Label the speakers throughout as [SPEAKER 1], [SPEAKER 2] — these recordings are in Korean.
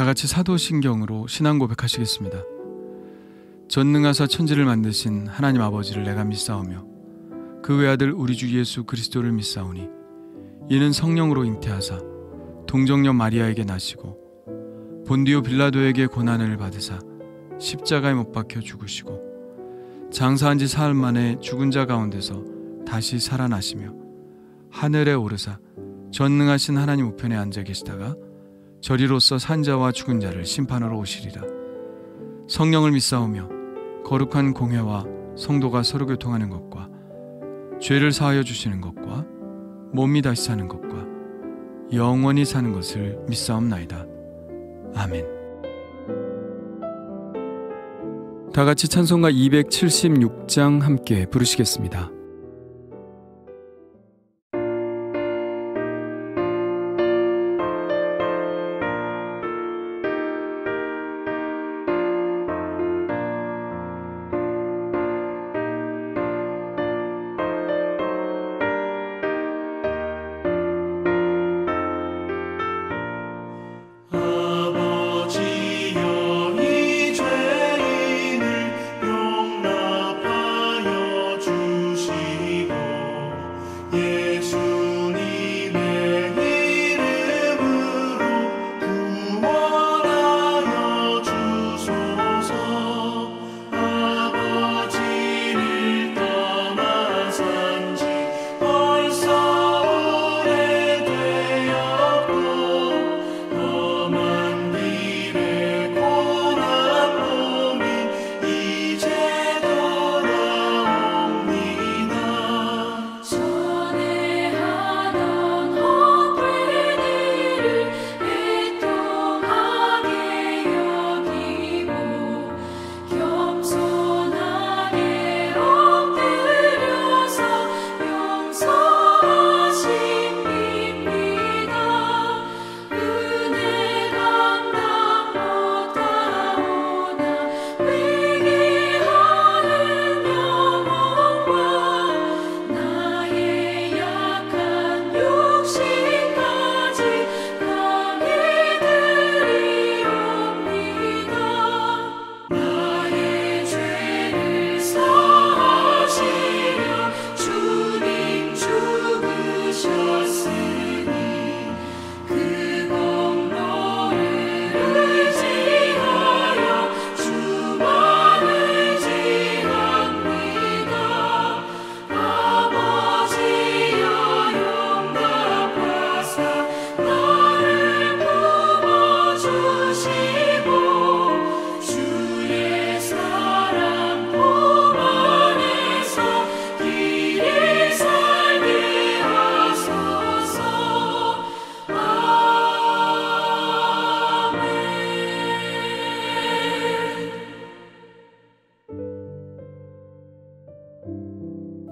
[SPEAKER 1] 다 같이 사도신경으로 신앙 고백하시겠습니다. 전능하사 천지를 만드신 하나님 아버지를 내가 믿사오며 그 외아들 우리 주 예수 그리스도를 믿사오니 이는 성령으로 잉태하사 동정녀 마리아에게 나시고 본디오 빌라도에게 고난을 받으사 십자가에 못 박혀 죽으시고 장사한 지 사흘 만에 죽은 자 가운데서 다시 살아나시며 하늘에 오르사 전능하신 하나님 우편에 앉아 계시다가 저리로서 산 자와 죽은 자를 심판하러 오시리라. 성령을 믿사오며 거룩한 공회와 성도가 서로 교통하는 것과 죄를 사하여 주시는 것과 몸이 다시 사는 것과 영원히 사는 것을 믿사옵나이다. 아멘. 다 같이 찬송가 276장 함께 부르시겠습니다.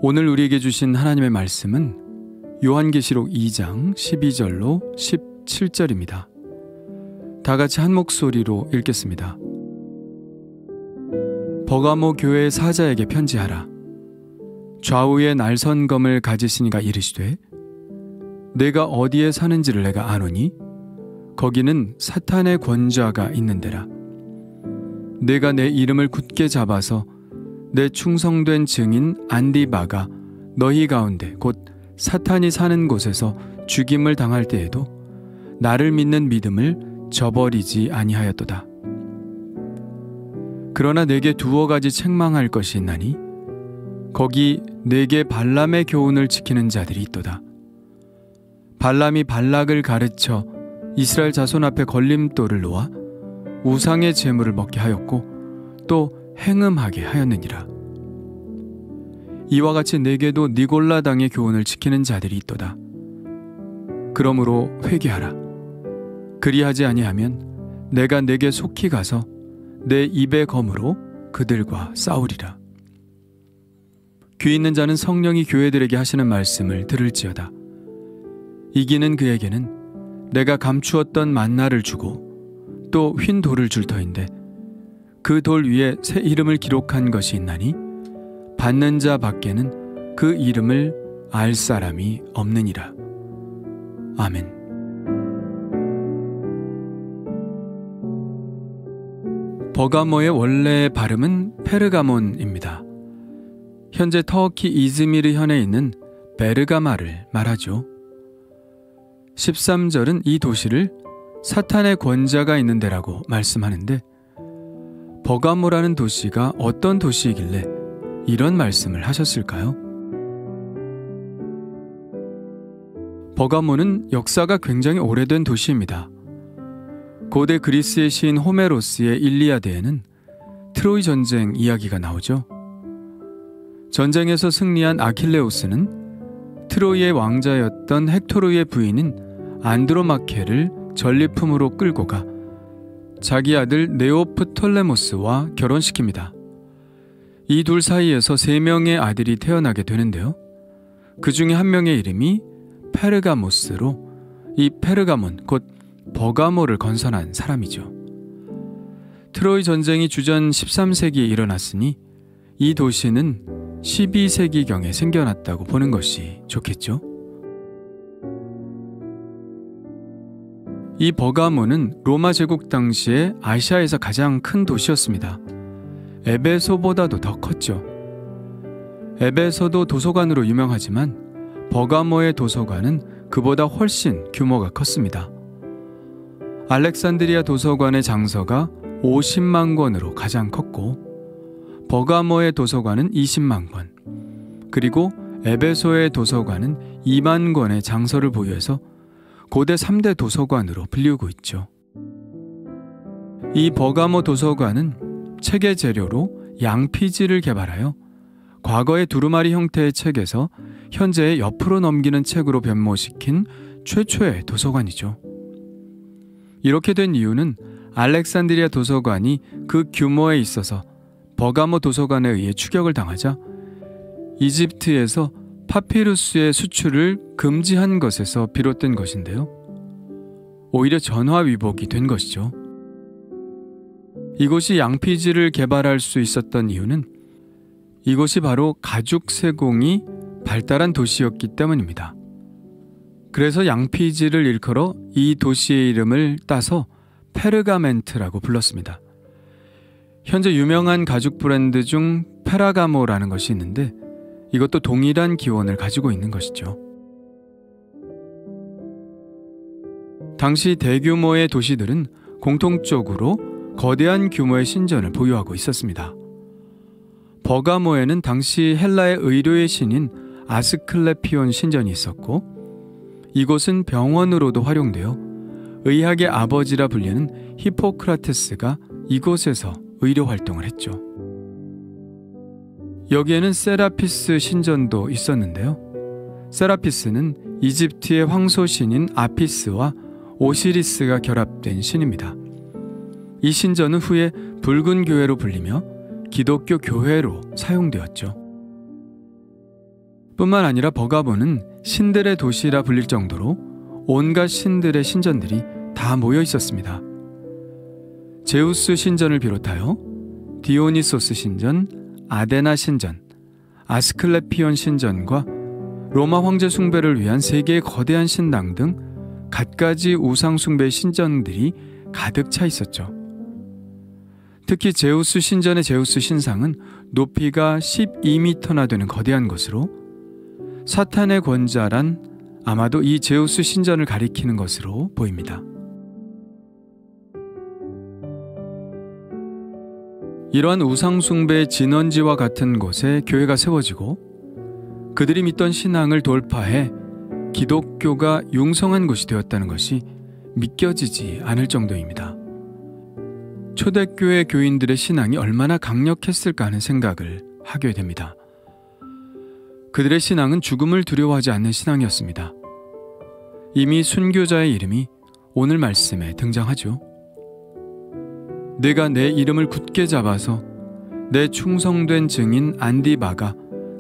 [SPEAKER 1] 오늘 우리에게 주신 하나님의 말씀은 요한계시록 2장 12절로 17절입니다. 다 같이 한 목소리로 읽겠습니다. 버가모 교회 사자에게 편지하라. 좌우에 날선 검을 가지시니가 이르시되 내가 어디에 사는지를 내가 아노니 거기는 사탄의 권좌가 있는 데라. 내가 내 이름을 굳게 잡아서 내 충성된 증인 안디바가 너희 가운데 곧 사탄이 사는 곳에서 죽임을 당할 때에도 나를 믿는 믿음을 저버리지 아니하였도다. 그러나 내게 두어 가지 책망할 것이 있나니 거기 내게 발람의 교훈을 지키는 자들이 있도다. 발람이 발락을 가르쳐 이스라엘 자손 앞에 걸림돌을 놓아 우상의 제물을 먹게 하였고 또 행음하게 하였느니라. 이와 같이 내게도 니골라 당의 교훈을 지키는 자들이 있도다. 그러므로 회개하라. 그리하지 아니하면 내가 내게 속히 가서 내 입의 검으로 그들과 싸우리라. 귀 있는 자는 성령이 교회들에게 하시는 말씀을 들을지어다. 이기는 그에게는 내가 감추었던 만나를 주고 또 휜 돌을 줄 터인데 그 돌 위에 새 이름을 기록한 것이 있나니 받는 자 밖에는 그 이름을 알 사람이 없느니라. 아멘. 버가모의 원래 발음은 페르가몬입니다. 현재 터키 이즈미르 현에 있는 베르가마를 말하죠. 13절은 이 도시를 사탄의 권자가 있는 데라고 말씀하는데 버가모라는 도시가 어떤 도시이길래 이런 말씀을 하셨을까요? 버가모는 역사가 굉장히 오래된 도시입니다. 고대 그리스의 시인 호메로스의 일리아드에는 트로이 전쟁 이야기가 나오죠. 전쟁에서 승리한 아킬레우스는 트로이의 왕자였던 헥토르의 부인인 안드로마케를 전리품으로 끌고 가 자기 아들 네오프톨레모스와 결혼시킵니다. 이 둘 사이에서 3명의 아들이 태어나게 되는데요. 그 중에 한 명의 이름이 페르가모스로 이 페르가몬 곧 버가모를 건설한 사람이죠. 트로이 전쟁이 주전 13세기에 일어났으니 이 도시는 12세기경에 생겨났다고 보는 것이 좋겠죠. 이 버가모는 로마 제국 당시에 아시아에서 가장 큰 도시였습니다. 에베소보다도 더 컸죠. 에베소도 도서관으로 유명하지만 버가모의 도서관은 그보다 훨씬 규모가 컸습니다. 알렉산드리아 도서관의 장서가 50만 권으로 가장 컸고 버가모의 도서관은 20만 권, 그리고 에베소의 도서관은 2만 권의 장서를 보유해서 고대 3대 도서관으로 불리우고 있죠. 이 버가모 도서관은 책의 재료로 양피지를 개발하여 과거의 두루마리 형태의 책에서 현재의 옆으로 넘기는 책으로 변모시킨 최초의 도서관이죠. 이렇게 된 이유는 알렉산드리아 도서관이 그 규모에 있어서 버가모 도서관에 의해 추격을 당하자 이집트에서 파피루스의 수출을 금지한 것에서 비롯된 것인데요. 오히려 전화위복이 된 것이죠. 이곳이 양피지를 개발할 수 있었던 이유는 이곳이 바로 가죽 세공이 발달한 도시였기 때문입니다. 그래서 양피지를 일컬어 이 도시의 이름을 따서 페르가멘트라고 불렀습니다. 현재 유명한 가죽 브랜드 중 페라가모라는 것이 있는데 이것도 동일한 기원을 가지고 있는 것이죠. 당시 대규모의 도시들은 공통적으로 거대한 규모의 신전을 보유하고 있었습니다. 버가모에는 당시 헬라의 의료의 신인 아스클레피온 신전이 있었고 이곳은 병원으로도 활용되어 의학의 아버지라 불리는 히포크라테스가 이곳에서 의료 활동을 했죠. 여기에는 세라피스 신전도 있었는데요. 세라피스는 이집트의 황소신인 아피스와 오시리스가 결합된 신입니다. 이 신전은 후에 붉은 교회로 불리며 기독교 교회로 사용되었죠. 뿐만 아니라 버가모는 신들의 도시라 불릴 정도로 온갖 신들의 신전들이 다 모여 있었습니다. 제우스 신전을 비롯하여 디오니소스 신전, 아데나 신전, 아스클레피온 신전과 로마 황제 숭배를 위한 세계의 거대한 신당 등 갖가지 우상 숭배 신전들이 가득 차 있었죠. 특히 제우스 신전의 제우스 신상은 높이가 12m나 되는 거대한 것으로 사탄의 권자란 아마도 이 제우스 신전을 가리키는 것으로 보입니다. 이러한 우상숭배의 진원지와 같은 곳에 교회가 세워지고 그들이 믿던 신앙을 돌파해 기독교가 융성한 곳이 되었다는 것이 믿겨지지 않을 정도입니다. 초대교회 교인들의 신앙이 얼마나 강력했을까 하는 생각을 하게 됩니다. 그들의 신앙은 죽음을 두려워하지 않는 신앙이었습니다. 이미 순교자의 이름이 오늘 말씀에 등장하죠. 내가 내 이름을 굳게 잡아서 내 충성된 증인 안디바가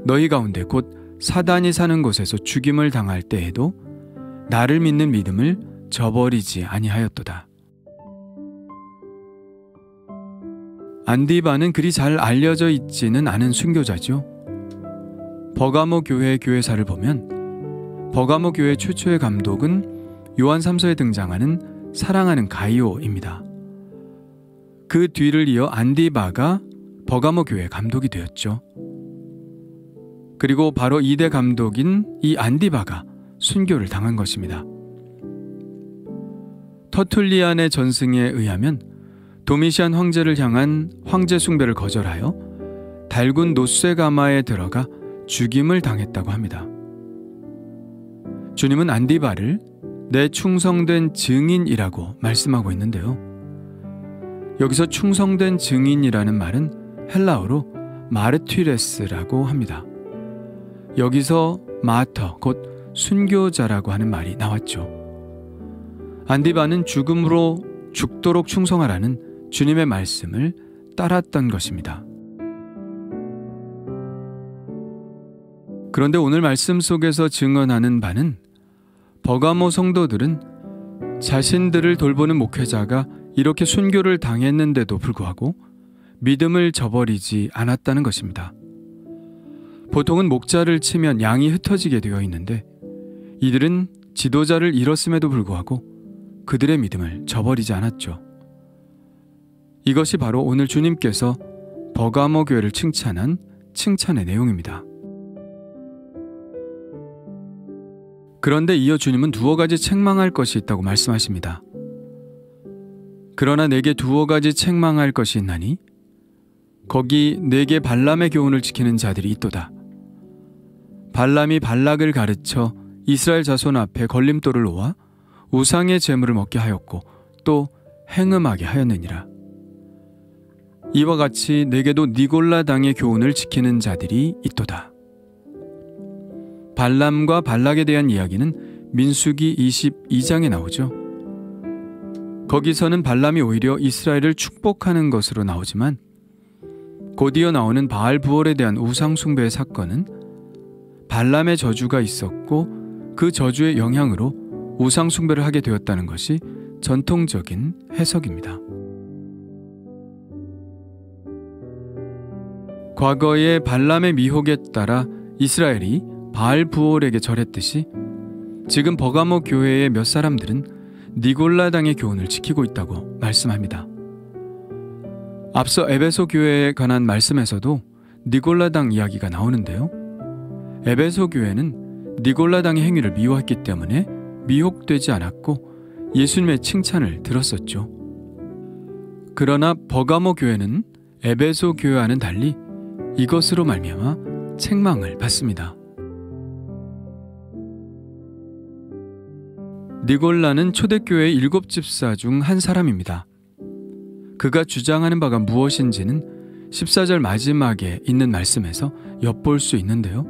[SPEAKER 1] 너희 가운데 곧 사단이 사는 곳에서 죽임을 당할 때에도 나를 믿는 믿음을 저버리지 아니하였도다. 안디바는 그리 잘 알려져 있지는 않은 순교자죠. 버가모 교회의 교회사를 보면 버가모 교회 최초의 감독은 요한 3서에 등장하는 사랑하는 가이오입니다. 그 뒤를 이어 안디바가 버가모 교회 감독이 되었죠. 그리고 바로 이대 감독인 이 안디바가 순교를 당한 것입니다. 터툴리안의 전승에 의하면 도미시안 황제를 향한 황제 숭배를 거절하여 달군 노쇠가마에 들어가 죽임을 당했다고 합니다. 주님은 안디바를 내 충성된 증인이라고 말씀하고 있는데요. 여기서 충성된 증인이라는 말은 헬라어로 마르티레스라고 합니다. 여기서 마터, 곧 순교자라고 하는 말이 나왔죠. 안디바는 죽음으로 죽도록 충성하라는 주님의 말씀을 따랐던 것입니다. 그런데 오늘 말씀 속에서 증언하는 바는 버가모 성도들은 자신들을 돌보는 목회자가 이렇게 순교를 당했는데도 불구하고 믿음을 저버리지 않았다는 것입니다. 보통은 목자를 치면 양이 흩어지게 되어 있는데 이들은 지도자를 잃었음에도 불구하고 그들의 믿음을 저버리지 않았죠. 이것이 바로 오늘 주님께서 버가모 교회를 칭찬한 칭찬의 내용입니다. 그런데 이어 주님은 두어 가지 책망할 것이 있다고 말씀하십니다. 그러나 내게 두어 가지 책망할 것이 있나니 거기 내게 발람의 교훈을 지키는 자들이 있도다. 발람이 발락을 가르쳐 이스라엘 자손 앞에 걸림돌을 놓아 우상의 제물을 먹게 하였고 또 행음하게 하였느니라. 이와 같이 내게도 니골라 당의 교훈을 지키는 자들이 있도다. 발람과 발락에 대한 이야기는 민수기 22장에 나오죠. 거기서는 발람이 오히려 이스라엘을 축복하는 것으로 나오지만 곧이어 나오는 바알 부올에 대한 우상 숭배의 사건은 발람의 저주가 있었고 그 저주의 영향으로 우상 숭배를 하게 되었다는 것이 전통적인 해석입니다. 과거의 발람의 미혹에 따라 이스라엘이 바알 부올에게 절했듯이 지금 버가모 교회의 몇 사람들은 니골라 당의 교훈을 지키고 있다고 말씀합니다. 앞서 에베소 교회에 관한 말씀에서도 니골라 당 이야기가 나오는데요. 에베소 교회는 니골라 당의 행위를 미워했기 때문에 미혹되지 않았고 예수님의 칭찬을 들었었죠. 그러나 버가모 교회는 에베소 교회와는 달리 이것으로 말미암아 책망을 받습니다. 니골라는 초대교회의 7집사 중 한 사람입니다. 그가 주장하는 바가 무엇인지는 14절 마지막에 있는 말씀에서 엿볼 수 있는데요.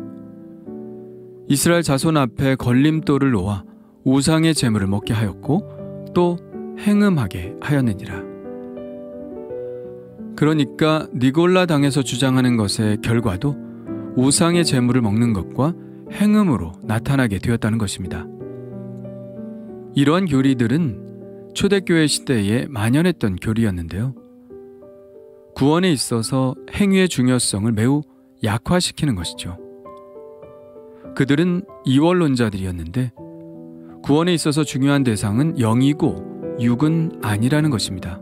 [SPEAKER 1] 이스라엘 자손 앞에 걸림돌을 놓아 우상의 제물을 먹게 하였고 또 행음하게 하였느니라. 그러니까 니골라 당에서 주장하는 것의 결과도 우상의 제물을 먹는 것과 행음으로 나타나게 되었다는 것입니다. 이러한 교리들은 초대교회 시대에 만연했던 교리였는데요. 구원에 있어서 행위의 중요성을 매우 약화시키는 것이죠. 그들은 이원론자들이었는데 구원에 있어서 중요한 대상은 영이고 육은 아니라는 것입니다.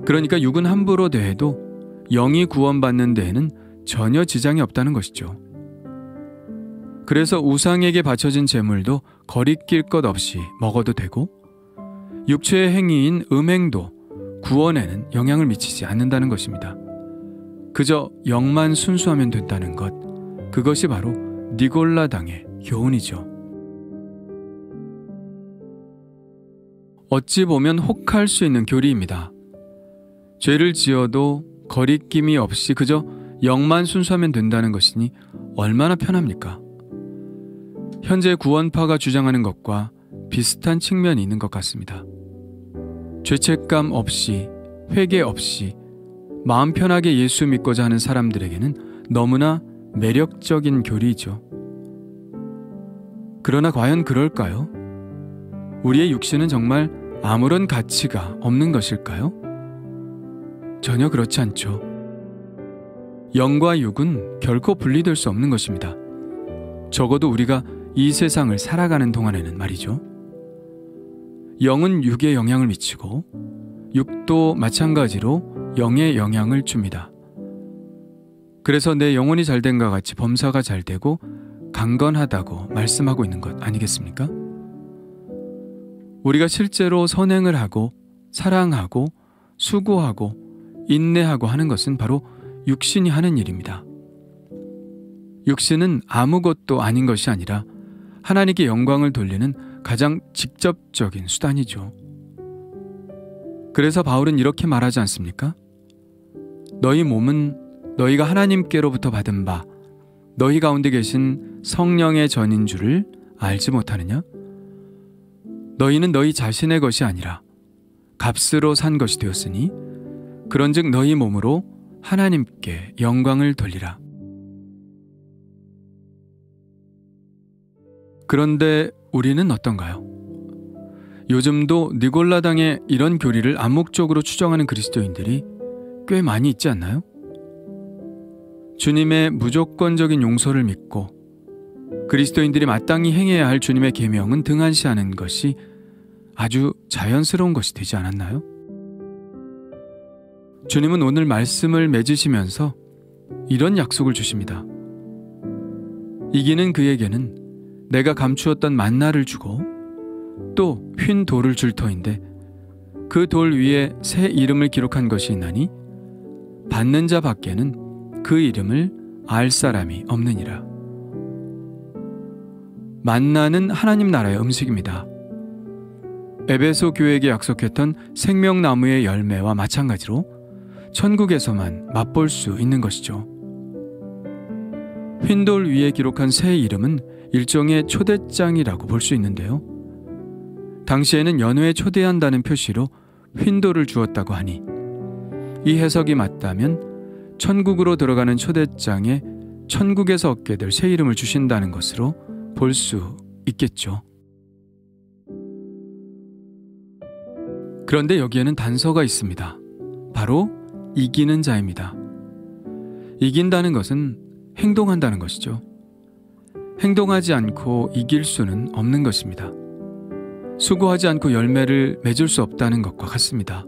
[SPEAKER 1] 그러니까 육은 함부로 대해도 영이 구원받는 데에는 전혀 지장이 없다는 것이죠. 그래서 우상에게 바쳐진 제물도 거리낄 것 없이 먹어도 되고 육체의 행위인 음행도 구원에는 영향을 미치지 않는다는 것입니다. 그저 영만 순수하면 된다는 것, 그것이 바로 니골라 당의 교훈이죠. 어찌 보면 혹할 수 있는 교리입니다. 죄를 지어도 거리낌이 없이 그저 영만 순수하면 된다는 것이니 얼마나 편합니까? 현재 구원파가 주장하는 것과 비슷한 측면이 있는 것 같습니다. 죄책감 없이, 회개 없이 마음 편하게 예수 믿고자 하는 사람들에게는 너무나 매력적인 교리이죠. 그러나 과연 그럴까요? 우리의 육신은 정말 아무런 가치가 없는 것일까요? 전혀 그렇지 않죠. 영과 육은 결코 분리될 수 없는 것입니다. 적어도 우리가 이 세상을 살아가는 동안에는 말이죠. 영은 육에 영향을 미치고 육도 마찬가지로 영에 영향을 줍니다. 그래서 내 영혼이 잘된과 같이 범사가 잘되고 강건하다고 말씀하고 있는 것 아니겠습니까? 우리가 실제로 선행을 하고 사랑하고 수고하고 인내하고 하는 것은 바로 육신이 하는 일입니다. 육신은 아무것도 아닌 것이 아니라 하나님께 영광을 돌리는 가장 직접적인 수단이죠. 그래서 바울은 이렇게 말하지 않습니까? 너희 몸은 너희가 하나님께로부터 받은 바 너희 가운데 계신 성령의 전인 줄을 알지 못하느냐? 너희는 너희 자신의 것이 아니라 값으로 산 것이 되었으니 그런즉 너희 몸으로 하나님께 영광을 돌리라. 그런데 우리는 어떤가요? 요즘도 니골라당의 이런 교리를 암묵적으로 추정하는 그리스도인들이 꽤 많이 있지 않나요? 주님의 무조건적인 용서를 믿고 그리스도인들이 마땅히 행해야 할 주님의 계명은 등한시하는 것이 아주 자연스러운 것이 되지 않았나요? 주님은 오늘 말씀을 맺으시면서 이런 약속을 주십니다. 이기는 그에게는 내가 감추었던 만나를 주고 또 휜 돌을 줄 터인데 그 돌 위에 새 이름을 기록한 것이 있나니 받는 자 밖에는 그 이름을 알 사람이 없느니라. 만나는 하나님 나라의 음식입니다. 에베소 교회에게 약속했던 생명나무의 열매와 마찬가지로 천국에서만 맛볼 수 있는 것이죠. 휜돌 위에 기록한 새 이름은 일종의 초대장이라고 볼 수 있는데요. 당시에는 연회에 초대한다는 표시로 휜돌을 주었다고 하니 이 해석이 맞다면 천국으로 들어가는 초대장에 천국에서 얻게 될 새 이름을 주신다는 것으로 볼 수 있겠죠. 그런데 여기에는 단서가 있습니다. 바로 이기는 자입니다. 이긴다는 것은 행동한다는 것이죠. 행동하지 않고 이길 수는 없는 것입니다. 수고하지 않고 열매를 맺을 수 없다는 것과 같습니다.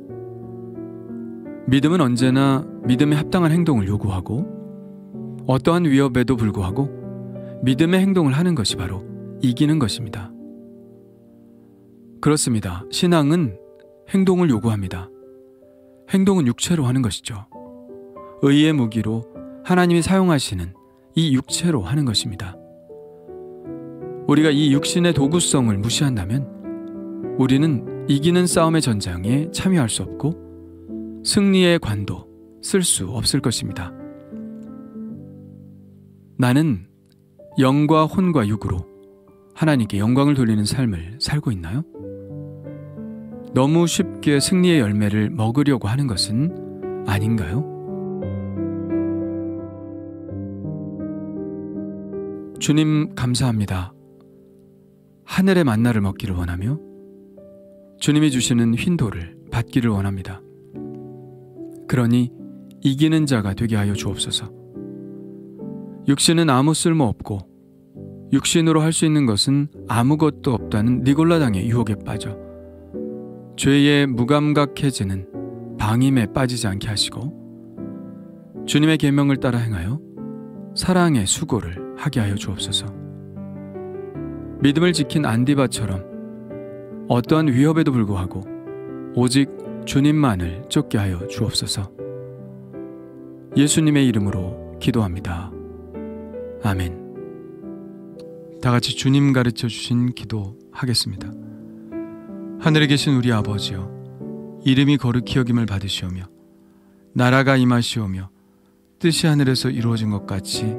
[SPEAKER 1] 믿음은 언제나 믿음에 합당한 행동을 요구하고 어떠한 위협에도 불구하고 믿음의 행동을 하는 것이 바로 이기는 것입니다. 그렇습니다. 신앙은 행동을 요구합니다. 행동은 육체로 하는 것이죠. 의의 무기로 하나님이 사용하시는 이 육체로 하는 것입니다. 우리가 이 육신의 도구성을 무시한다면 우리는 이기는 싸움의 전장에 참여할 수 없고 승리의 관도 쓸 수 없을 것입니다. 나는 영과 혼과 육으로 하나님께 영광을 돌리는 삶을 살고 있나요? 너무 쉽게 승리의 열매를 먹으려고 하는 것은 아닌가요? 주님 감사합니다. 하늘의 만나를 먹기를 원하며 주님이 주시는 휜돌을 받기를 원합니다. 그러니 이기는 자가 되게 하여 주옵소서. 육신은 아무 쓸모 없고 육신으로 할 수 있는 것은 아무것도 없다는 니골라당의 유혹에 빠져 죄에 무감각해지는 방임에 빠지지 않게 하시고 주님의 계명을 따라 행하여 사랑의 수고를 하게 하여 주옵소서. 믿음을 지킨 안디바처럼 어떠한 위협에도 불구하고 오직 주님만을 쫓게 하여 주옵소서. 예수님의 이름으로 기도합니다. 아멘. 다 같이 주님 가르쳐 주신 기도 하겠습니다. 하늘에 계신 우리 아버지여, 이름이 거룩히 여김을 받으시오며 나라가 임하시오며 뜻이 하늘에서 이루어진 것 같이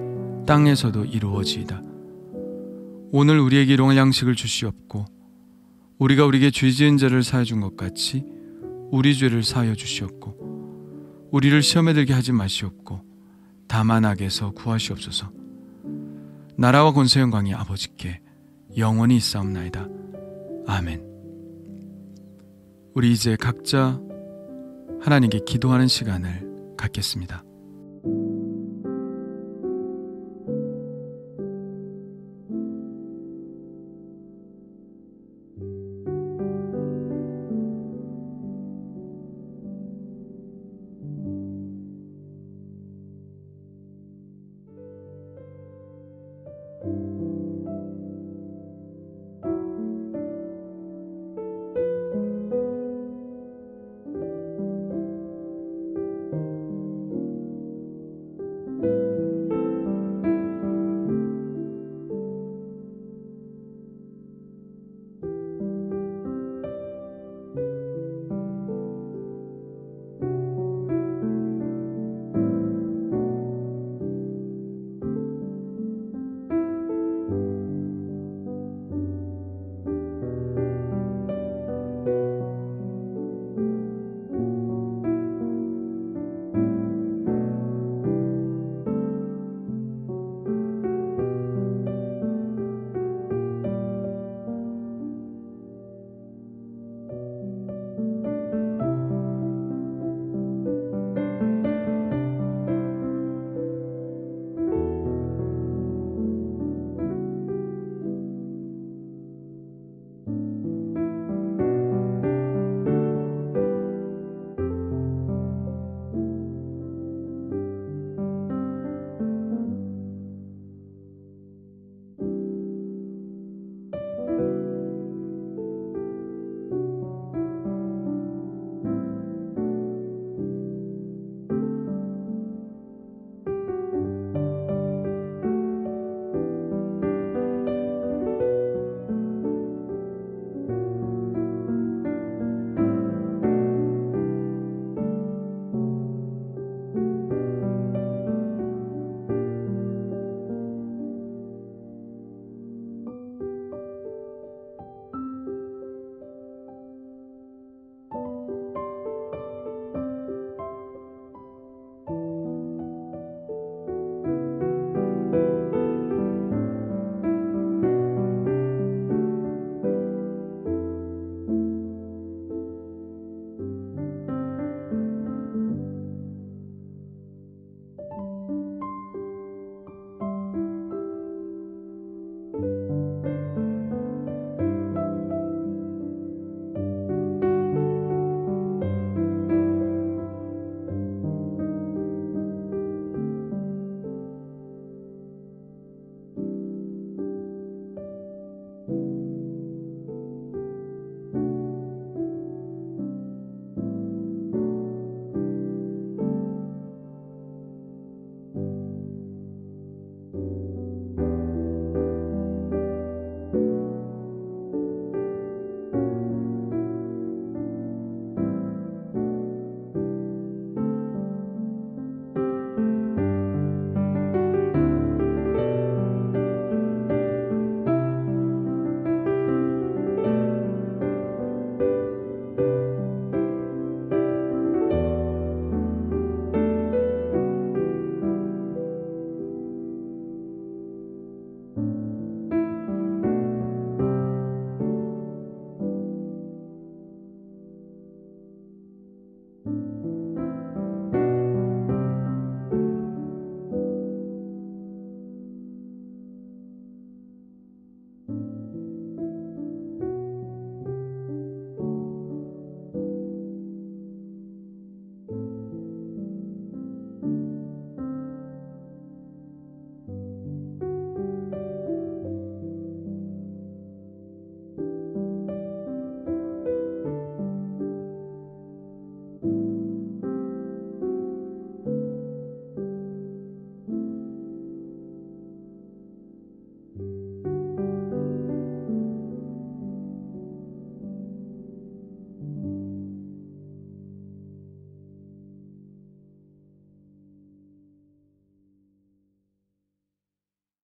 [SPEAKER 1] 땅에서도 이루어지이다. 오늘 우리에게 일용할 양식을 주시옵고 우리가 우리에게 죄 지은 자를 사하여 준 것 같이 우리 죄를 사하여 주시옵고 우리를 시험에 들게 하지 마시옵고 다만 악에서 구하시옵소서. 나라와 권세 영광이 아버지께 영원히 있사옵나이다. 아멘. 우리 이제 각자 하나님께 기도하는 시간을 갖겠습니다.